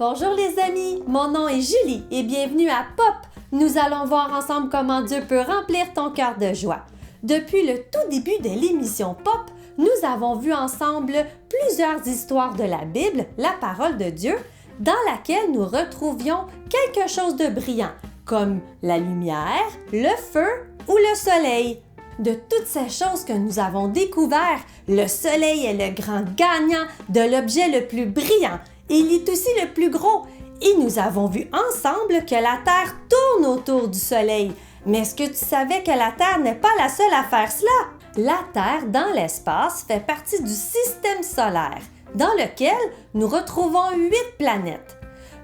Bonjour les amis, mon nom est Julie et bienvenue à Pop. Nous allons voir ensemble comment Dieu peut remplir ton cœur de joie. Depuis le tout début de l'émission Pop, nous avons vu ensemble plusieurs histoires de la Bible, la parole de Dieu, dans laquelle nous retrouvions quelque chose de brillant, comme la lumière, le feu ou le soleil. De toutes ces choses que nous avons découvertes, le soleil est le grand gagnant de l'objet le plus brillant. Il est aussi le plus gros. Et nous avons vu ensemble que la Terre tourne autour du soleil. Mais est-ce que tu savais que la Terre n'est pas la seule à faire cela? La Terre, dans l'espace, fait partie du système solaire, dans lequel nous retrouvons 8 planètes.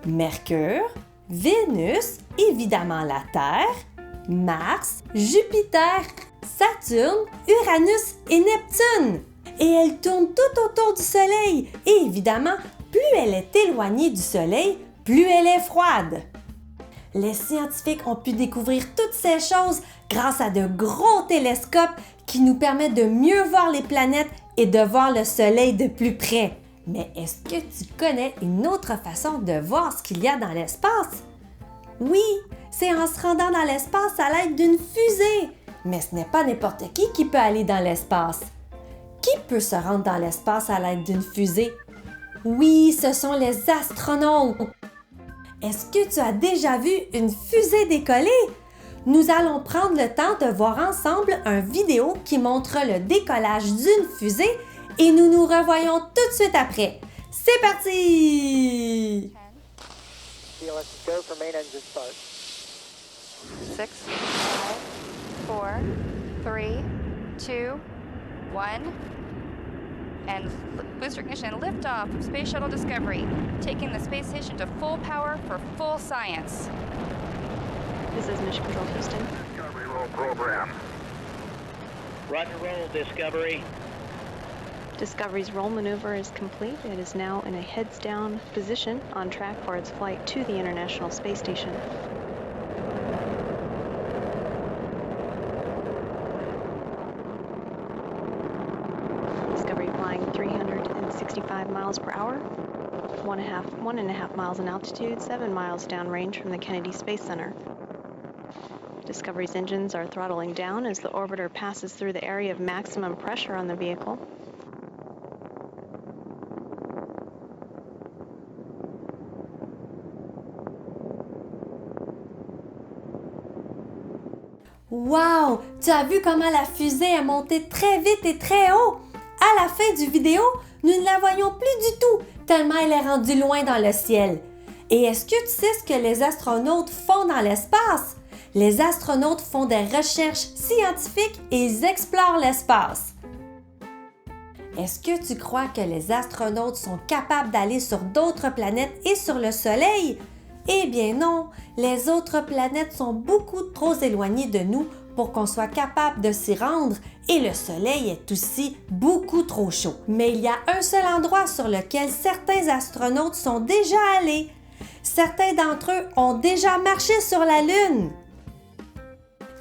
Mercure, Vénus, évidemment la Terre, Mars, Jupiter, Saturne, Uranus et Neptune. Et elle tourne tout autour du Soleil. Et évidemment, plus elle est éloignée du Soleil, plus elle est froide. Les scientifiques ont pu découvrir toutes ces choses grâce à de gros télescopes qui nous permettent de mieux voir les planètes et de voir le Soleil de plus près. Mais est-ce que tu connais une autre façon de voir ce qu'il y a dans l'espace? Oui, c'est en se rendant dans l'espace à l'aide d'une fusée. Mais ce n'est pas n'importe qui peut aller dans l'espace. Qui peut se rendre dans l'espace à l'aide d'une fusée? Oui, ce sont les astronautes. Est-ce que tu as déjà vu une fusée décoller? Nous allons prendre le temps de voir ensemble une vidéo qui montre le décollage d'une fusée et nous nous revoyons tout de suite après. C'est parti! 6, 5, 4, 3, 2, 1. And booster ignition liftoff of Space Shuttle Discovery, taking the space station to full power for full science. This is Mission Control Houston. Discovery roll program. Roger roll, Discovery. Discovery's roll maneuver is complete. It is now in a heads-down position on track for its flight to the International Space Station. Discovery flying 365 miles per hour, 1.5 miles in altitude, 7 miles downrange from the Kennedy Space Center. Discovery's engines are throttling down as the orbiter passes through the area of maximum pressure on the vehicle. Wow! Tu as vu comment la fusée est montée très vite et très haut? À la fin du vidéo, nous ne la voyons plus du tout, tellement elle est rendue loin dans le ciel. Et est-ce que tu sais ce que les astronautes font dans l'espace? Les astronautes font des recherches scientifiques et ils explorent l'espace. Est-ce que tu crois que les astronautes sont capables d'aller sur d'autres planètes et sur le Soleil? Eh bien non, les autres planètes sont beaucoup trop éloignées de nous pour qu'on soit capable de s'y rendre et le Soleil est aussi beaucoup trop chaud. Mais il y a un seul endroit sur lequel certains astronautes sont déjà allés. Certains d'entre eux ont déjà marché sur la Lune.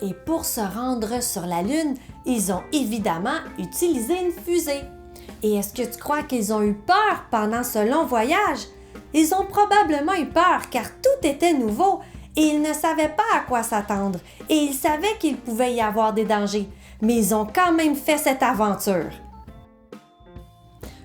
Et pour se rendre sur la Lune, ils ont évidemment utilisé une fusée. Et est-ce que tu crois qu'ils ont eu peur pendant ce long voyage? Ils ont probablement eu peur car tout était nouveau et ils ne savaient pas à quoi s'attendre et ils savaient qu'il pouvait y avoir des dangers, mais ils ont quand même fait cette aventure.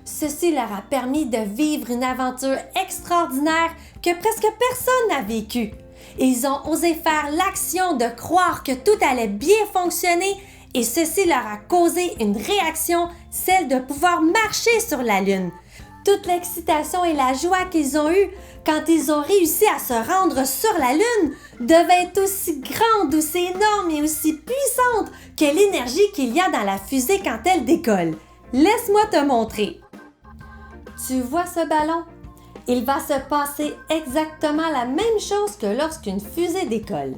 Ceci leur a permis de vivre une aventure extraordinaire que presque personne n'a vécue. Ils ont osé faire l'action de croire que tout allait bien fonctionner et ceci leur a causé une réaction, celle de pouvoir marcher sur la Lune. Toute l'excitation et la joie qu'ils ont eue quand ils ont réussi à se rendre sur la Lune devait être aussi grande, aussi énorme et aussi puissante que l'énergie qu'il y a dans la fusée quand elle décolle. Laisse-moi te montrer. Tu vois ce ballon? Il va se passer exactement la même chose que lorsqu'une fusée décolle.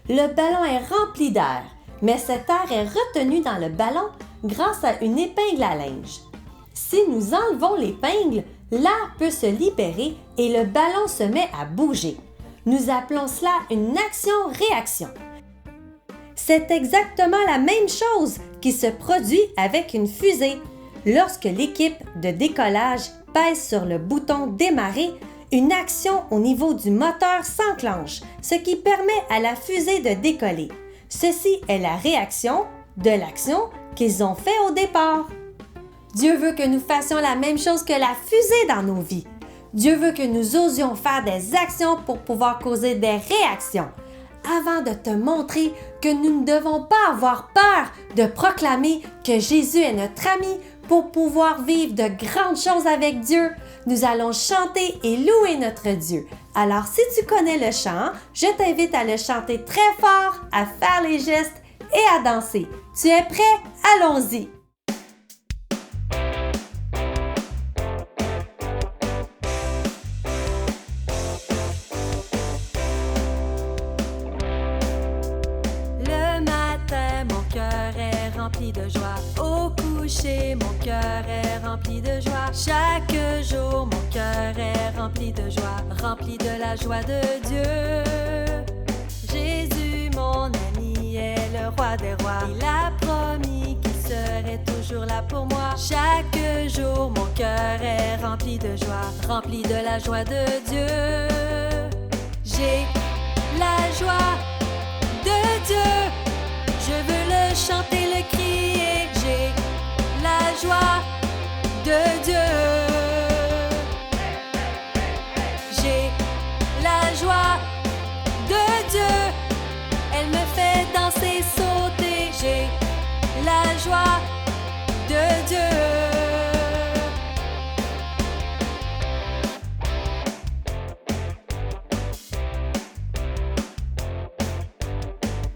Le ballon est rempli d'air, mais cet air est retenu dans le ballon grâce à une épingle à linge. Si nous enlevons l'épingle, l'air peut se libérer et le ballon se met à bouger. Nous appelons cela une action-réaction. C'est exactement la même chose qui se produit avec une fusée. Lorsque l'équipe de décollage pèse sur le bouton « Démarrer », une action au niveau du moteur s'enclenche, ce qui permet à la fusée de décoller. Ceci est la réaction de l'action qu'ils ont fait au départ. Dieu veut que nous fassions la même chose que la fusée dans nos vies. Dieu veut que nous osions faire des actions pour pouvoir causer des réactions. Avant de te montrer que nous ne devons pas avoir peur de proclamer que Jésus est notre ami pour pouvoir vivre de grandes choses avec Dieu, nous allons chanter et louer notre Dieu. Alors, si tu connais le chant, je t'invite à le chanter très fort, à faire les gestes et à danser. Tu es prêt? Allons-y! Rempli de joie. Au coucher, mon cœur est rempli de joie. Chaque jour, mon cœur est rempli de joie, rempli de la joie de Dieu. Jésus, mon ami, est le roi des rois. Il a promis qu'il serait toujours là pour moi. Chaque jour, mon cœur est rempli de joie, rempli de la joie de Dieu. J'ai la joie de Dieu. Je veux le chanter, le crier, j'ai la joie de Dieu. J'ai la joie de Dieu. Elle me fait danser, sauter, j'ai la joie de Dieu.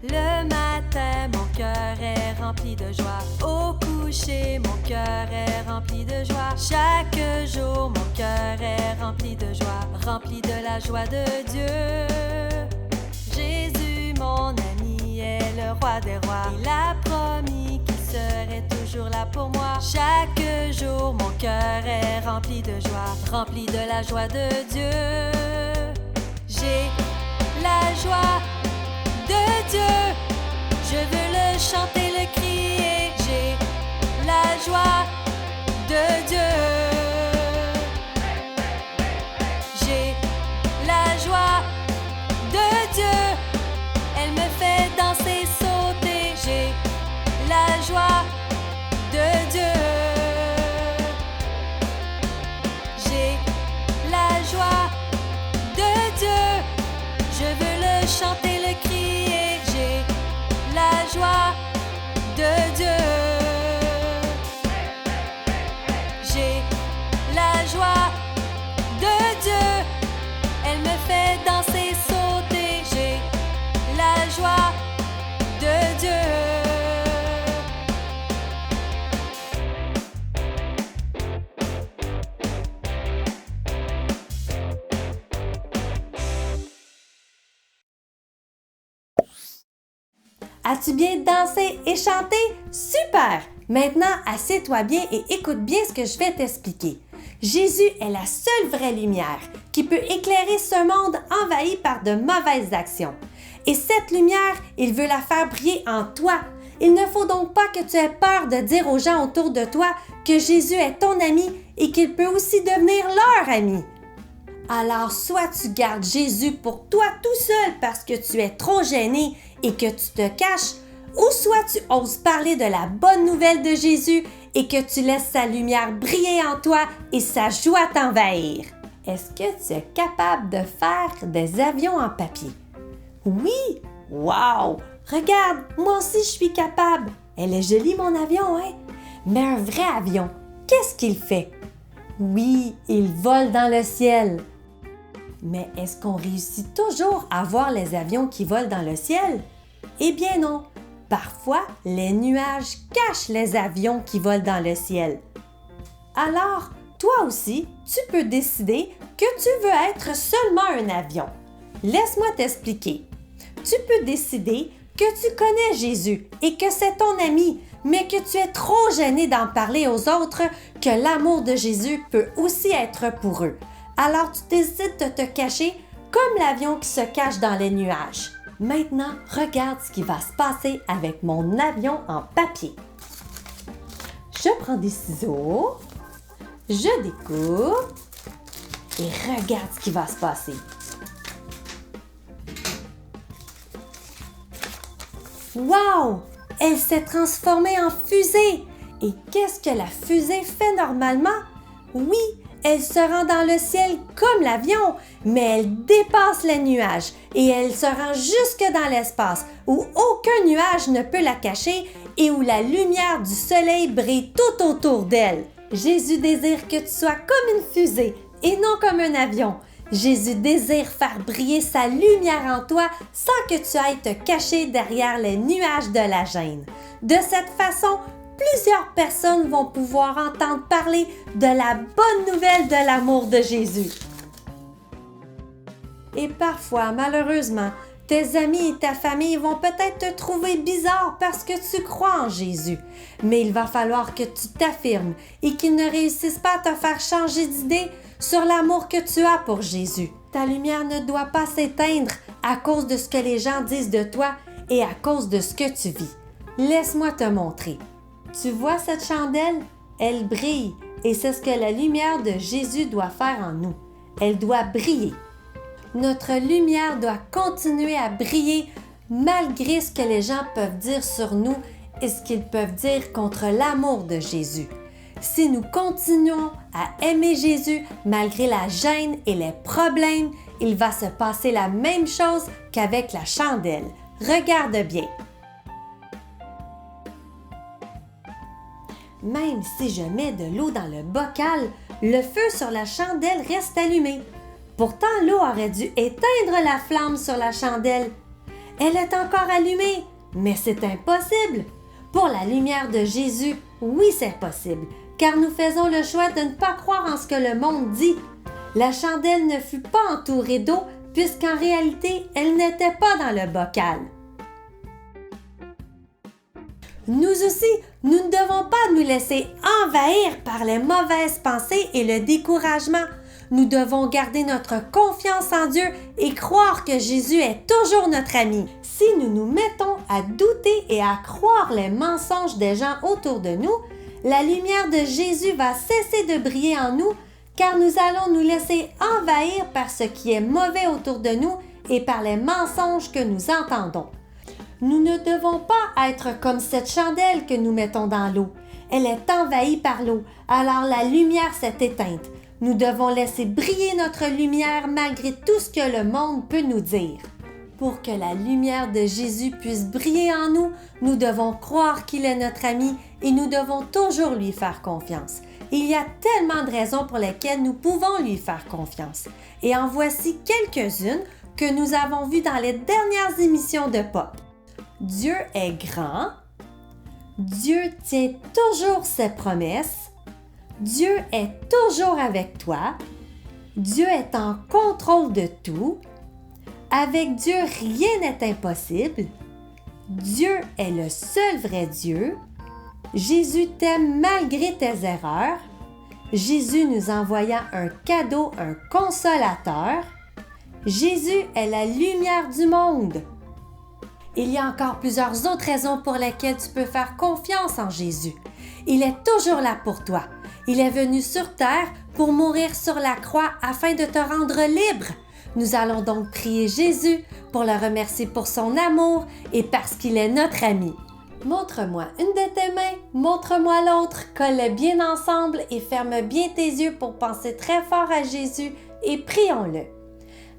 Le matin, mon cœur est rempli de joie. Au coucher, mon cœur est rempli de joie. Chaque jour, mon cœur est rempli de joie, rempli de la joie de Dieu. Jésus, mon ami, est le roi des rois. Il a promis qu'il serait toujours là pour moi. Chaque jour, mon cœur est rempli de joie, rempli de la joie de Dieu. J'ai la joie de Dieu. Je veux le chanter, le crier, j'ai la joie de Dieu. J'ai la joie de Dieu. Elle me fait danser, sauter, j'ai la joie de Dieu. J'ai la joie de Dieu. Je veux le chanter, le crier, j'ai la joie de Dieu. J'ai la joie de Dieu. Elle me fait danser, sauter, j'ai la joie de Dieu. As-tu bien dansé et chanté? Super! Maintenant, assieds-toi bien et écoute bien ce que je vais t'expliquer. Jésus est la seule vraie lumière qui peut éclairer ce monde envahi par de mauvaises actions. Et cette lumière, il veut la faire briller en toi. Il ne faut donc pas que tu aies peur de dire aux gens autour de toi que Jésus est ton ami et qu'il peut aussi devenir leur ami. Alors, soit tu gardes Jésus pour toi tout seul parce que tu es trop gêné et que tu te caches, ou soit tu oses parler de la bonne nouvelle de Jésus et que tu laisses sa lumière briller en toi et sa joie t'envahir. Est-ce que tu es capable de faire des avions en papier? Oui! Wow! Regarde, moi aussi je suis capable. Elle est jolie mon avion, hein? Mais un vrai avion, qu'est-ce qu'il fait? Oui, il vole dans le ciel. Mais est-ce qu'on réussit toujours à voir les avions qui volent dans le ciel? Eh bien non. Parfois, les nuages cachent les avions qui volent dans le ciel. Alors, toi aussi, tu peux décider que tu veux être seulement un avion. Laisse-moi t'expliquer. Tu peux décider que tu connais Jésus et que c'est ton ami, mais que tu es trop gêné d'en parler aux autres, que l'amour de Jésus peut aussi être pour eux. Alors tu décides de te cacher comme l'avion qui se cache dans les nuages. Maintenant, regarde ce qui va se passer avec mon avion en papier. Je prends des ciseaux, je découpe et regarde ce qui va se passer. Wow! Elle s'est transformée en fusée! Et qu'est-ce que la fusée fait normalement? Oui, elle se rend dans le ciel comme l'avion, mais elle dépasse les nuages et elle se rend jusque dans l'espace où aucun nuage ne peut la cacher et où la lumière du soleil brille tout autour d'elle. Jésus désire que tu sois comme une fusée et non comme un avion. Jésus désire faire briller sa lumière en toi sans que tu ailles te cacher derrière les nuages de la gêne. De cette façon, plusieurs personnes vont pouvoir entendre parler de la bonne nouvelle de l'amour de Jésus. Et parfois, malheureusement, tes amis et ta famille vont peut-être te trouver bizarre parce que tu crois en Jésus. Mais il va falloir que tu t'affirmes et qu'ils ne réussissent pas à te faire changer d'idée sur l'amour que tu as pour Jésus. Ta lumière ne doit pas s'éteindre à cause de ce que les gens disent de toi et à cause de ce que tu vis. Laisse-moi te montrer. Tu vois cette chandelle? Elle brille et c'est ce que la lumière de Jésus doit faire en nous. Elle doit briller. Notre lumière doit continuer à briller malgré ce que les gens peuvent dire sur nous et ce qu'ils peuvent dire contre l'amour de Jésus. Si nous continuons à aimer Jésus malgré la gêne et les problèmes, il va se passer la même chose qu'avec la chandelle. Regarde bien. Même si je mets de l'eau dans le bocal, le feu sur la chandelle reste allumé. Pourtant, l'eau aurait dû éteindre la flamme sur la chandelle. Elle est encore allumée, mais c'est impossible. Pour la lumière de Jésus, oui, c'est possible, car nous faisons le choix de ne pas croire en ce que le monde dit. La chandelle ne fut pas entourée d'eau, puisqu'en réalité, elle n'était pas dans le bocal. Nous aussi, nous ne devons pas nous laisser envahir par les mauvaises pensées et le découragement. Nous devons garder notre confiance en Dieu et croire que Jésus est toujours notre ami. Si nous nous mettons à douter et à croire les mensonges des gens autour de nous, la lumière de Jésus va cesser de briller en nous car nous allons nous laisser envahir par ce qui est mauvais autour de nous et par les mensonges que nous entendons. Nous ne devons pas être comme cette chandelle que nous mettons dans l'eau. Elle est envahie par l'eau, alors la lumière s'est éteinte. Nous devons laisser briller notre lumière malgré tout ce que le monde peut nous dire. Pour que la lumière de Jésus puisse briller en nous, nous devons croire qu'il est notre ami et nous devons toujours lui faire confiance. Il y a tellement de raisons pour lesquelles nous pouvons lui faire confiance. Et en voici quelques-unes que nous avons vues dans les dernières émissions de Pop. Dieu est grand. Dieu tient toujours ses promesses. Dieu est toujours avec toi. Dieu est en contrôle de tout. Avec Dieu, rien n'est impossible. Dieu est le seul vrai Dieu. Jésus t'aime malgré tes erreurs. Jésus nous envoya un cadeau, un consolateur. Jésus est la lumière du monde. Il y a encore plusieurs autres raisons pour lesquelles tu peux faire confiance en Jésus. Il est toujours là pour toi. Il est venu sur terre pour mourir sur la croix afin de te rendre libre. Nous allons donc prier Jésus pour le remercier pour son amour et parce qu'il est notre ami. Montre-moi une de tes mains, montre-moi l'autre, colle-les bien ensemble et ferme bien tes yeux pour penser très fort à Jésus et prions-le.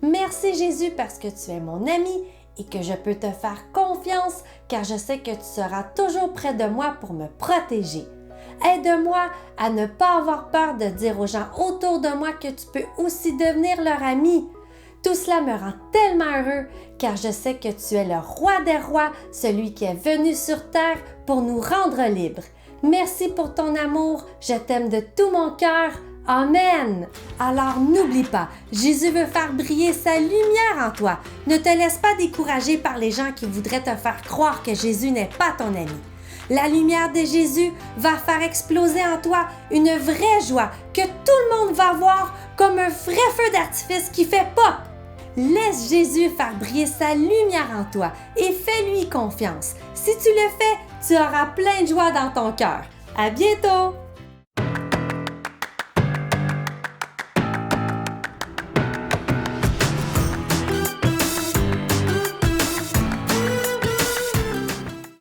Merci Jésus parce que tu es mon ami et que je peux te faire confiance car je sais que tu seras toujours près de moi pour me protéger. Aide-moi à ne pas avoir peur de dire aux gens autour de moi que tu peux aussi devenir leur ami. Tout cela me rend tellement heureux car je sais que tu es le roi des rois, celui qui est venu sur terre pour nous rendre libres. Merci pour ton amour, je t'aime de tout mon cœur. Amen! Alors n'oublie pas, Jésus veut faire briller sa lumière en toi. Ne te laisse pas décourager par les gens qui voudraient te faire croire que Jésus n'est pas ton ami. La lumière de Jésus va faire exploser en toi une vraie joie que tout le monde va voir comme un vrai feu d'artifice qui fait pop. Laisse Jésus faire briller sa lumière en toi et fais-lui confiance. Si tu le fais, tu auras plein de joie dans ton cœur. À bientôt!